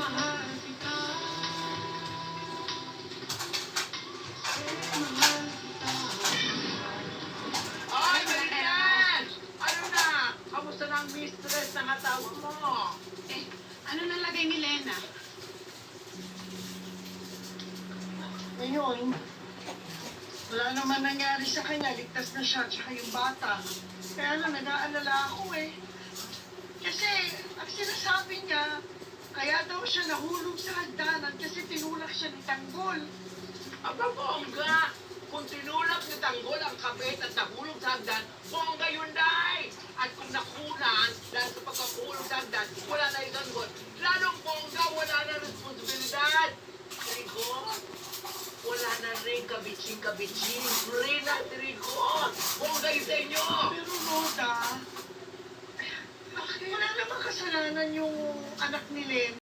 mahal kita. Mahal kita. Ay, Marian! Ano na? Kamusta na ang mistress ng asawa mo? Eh, ano nalagay ni Lena? Ngayon, wala naman nangyari sa kanya. Ligtas na siya, tsaka yung bata. Kaya lang, nag-aalala ako eh. Kasi, ang sinasabi niya, kaya daw siya nahulog sa hagdanan kasi tinulak siya ni Tanggol. Aba, bongga! Kung tinulak ni Tanggol ang kabit at nahulog sa hagdan, bongga yun, Day! At kung nakunan, dahil sa pagkakulog sa hagdan, wala na yung Tanggol. Lalong bongga, wala na responsibilidad! Trigo, wala na rin kabitsing-kabitsing. Free na, Trigo! Bongga yun sa inyo! Pero Loda, wala namang kasalanan yung anak ni Len.